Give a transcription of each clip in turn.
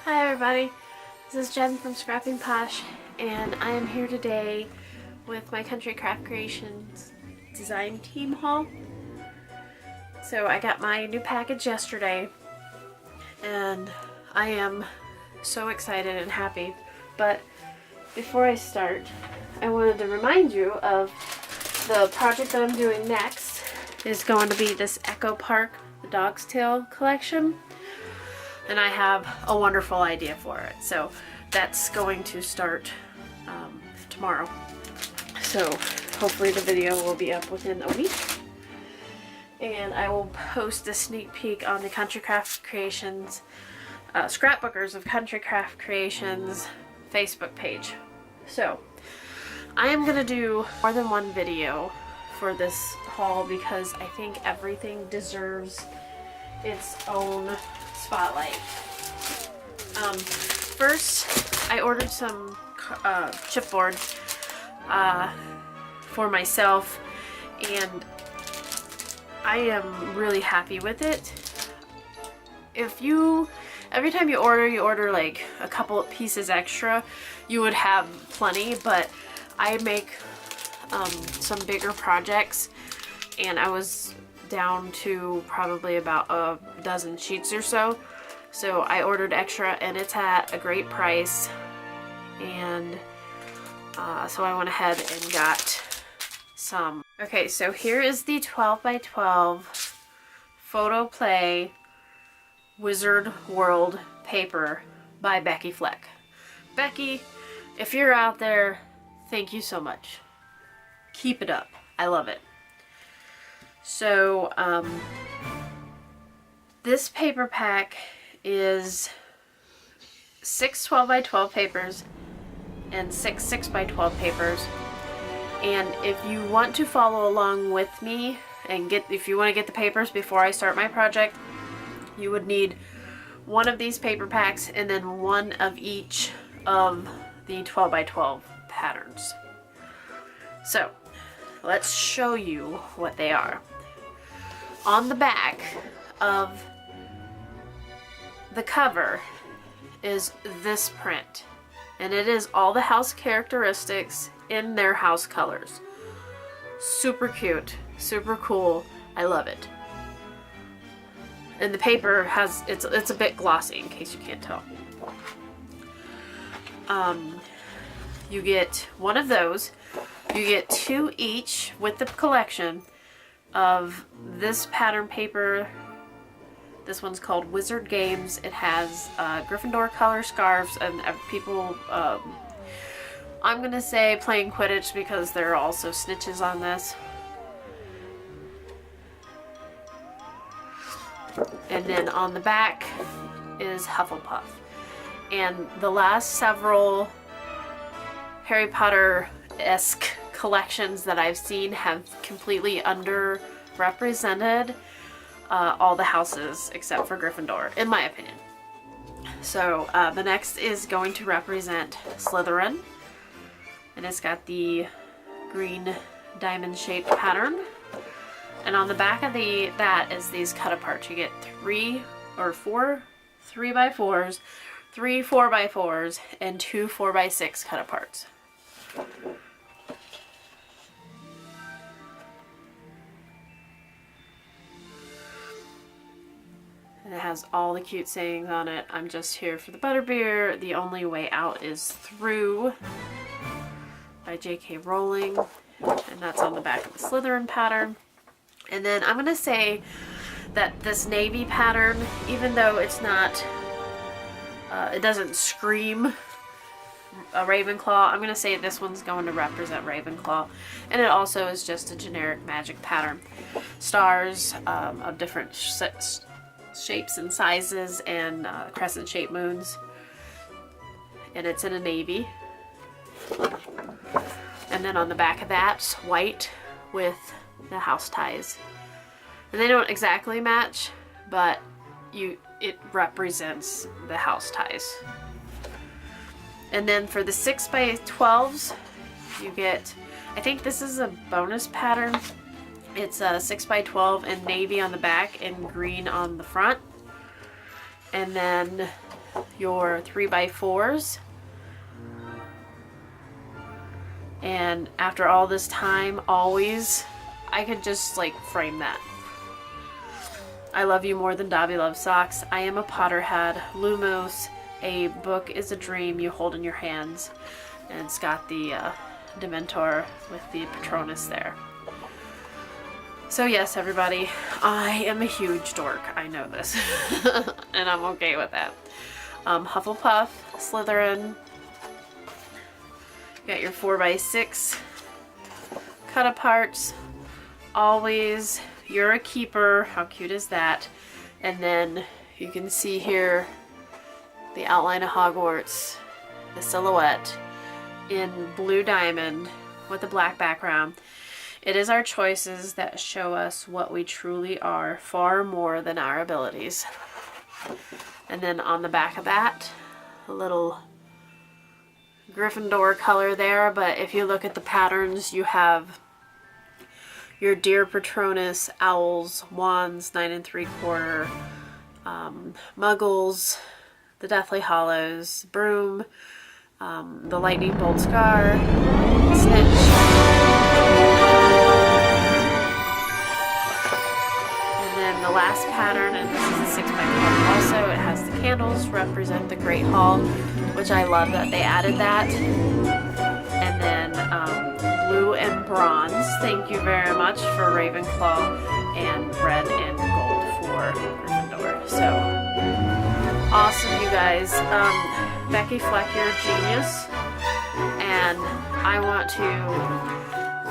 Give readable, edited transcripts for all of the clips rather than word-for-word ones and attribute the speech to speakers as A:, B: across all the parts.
A: Hi everybody, this is Jen from Scrapping Posh, and I am here today with my Country Craft Creations design team haul. So I got my new package yesterday, and I am so excited and happy. But before I start, I wanted to remind you of the project that I'm doing next. Is going to be this Echo Park, the Dog's Tale collection. And I have a wonderful idea for it. So that's going to start tomorrow. So hopefully the video will be up within a week. And I will post a sneak peek on the Country Craft Creations, Scrapbookers of Country Craft Creations Facebook page. So I am going to do more than one video for this haul because I think everything deserves its own spotlight. First, I ordered some chipboard for myself, and I am really happy with it. Every time you order like a couple of pieces extra, you would have plenty, but I make some bigger projects, and I was down to probably about a dozen sheets or so. So I ordered extra, and it's at a great price. And so I went ahead and got some. Okay, so here is the 12 by 12 Photo Play Wizard World paper by Becky Fleck. Becky, if you're out there, thank you so much. Keep it up. I love it. So, this paper pack is 6 12 by 12 papers and 6 6 by 12 papers. And if you want to follow along with me and if you want to get the papers before I start my project, you would need one of these paper packs and then one of each of the 12 by 12 patterns. So, let's show you what they are. On the back of the cover is this print, and it is all the house characteristics in their house colors. Super cute, super cool. I love it. And the paper has, it's a bit glossy in case you can't tell. You get one of those. You get 2 each with the collection of this pattern paper. This one's called Wizard Games. It has Gryffindor color scarves, and people, I'm gonna say playing Quidditch because there are also snitches on this. And then on the back is Hufflepuff. And the last several Harry Potter-esque collections that I've seen have completely underrepresented all the houses except for Gryffindor, in my opinion. So the next is going to represent Slytherin, and it's got the green diamond shaped pattern. And on the back of that is these cut aparts. You get 3 or 4 3x4s, 3 4x4s, and 2 4x6 cut aparts. And it has all the cute sayings on it. I'm just here for the butterbeer. The only way out is through, by J.K. Rowling. And that's on the back of the Slytherin pattern. And then I'm going to say that this navy pattern, even though it's not, it doesn't scream a Ravenclaw, I'm going to say this one's going to represent Ravenclaw. And it also is just a generic magic pattern. Stars of different shapes and sizes, and crescent shaped moons, and it's in a navy. And then on the back of that's white with the house ties, and they don't exactly match, but it represents the house ties. And then for the 6 by 12s, you get, I think this is a bonus pattern. It's a 6 by 12 in navy on the back and green on the front. And then your 3x4s. And after all this time, always, I could just like frame that. I love you more than Dobby loves socks. I am a Potterhead. Lumos, a book is a dream you hold in your hands. And it's got the Dementor with the Patronus there. So yes, everybody, I am a huge dork. I know this. And I'm okay with that. Hufflepuff, Slytherin. You got your 4x6 cut-aparts. Always, you're a keeper. How cute is that? And then you can see here the outline of Hogwarts, the silhouette in blue diamond with a black background. It is our choices that show us what we truly are, far more than our abilities. And then on the back of that, a little Gryffindor color there, but if you look at the patterns, you have your Dear Patronus, Owls, Wands, 9 3/4, Muggles, the Deathly Hallows, Broom, the Lightning Bolt Scar, Snitch, and then the last pattern, and this is a 6x12 also, it has the candles represent the Great Hall, which I love that they added that. And then blue and bronze, thank you very much for Ravenclaw, and red and gold for Gryffindor. So awesome, you guys. Becky Fleck, you're a genius, and I want to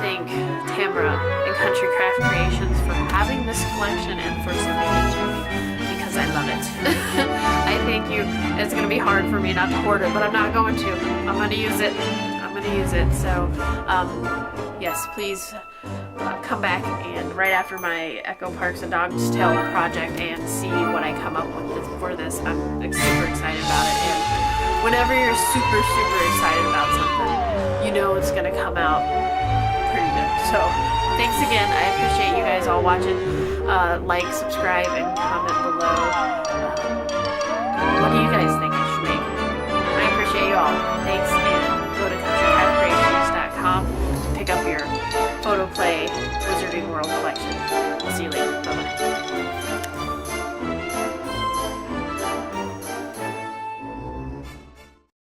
A: thank Tamara and Country Craft Creations for having this collection and for sending it to me, because I love it. I thank you. It's going to be hard for me not to hoard it, but I'm not going to. I'm going to use it. I'm going to use it. So, yes, please come back and right after my Echo Parks and Dog's Tale project and see what I come up with for this. I'm super excited about it. And whenever you're super, super excited about something, you know it's going to come out pretty good. So, thanks again. I appreciate you guys all watching. Like, subscribe, and comment below. What do you guys think I should make? I appreciate you all. Thanks.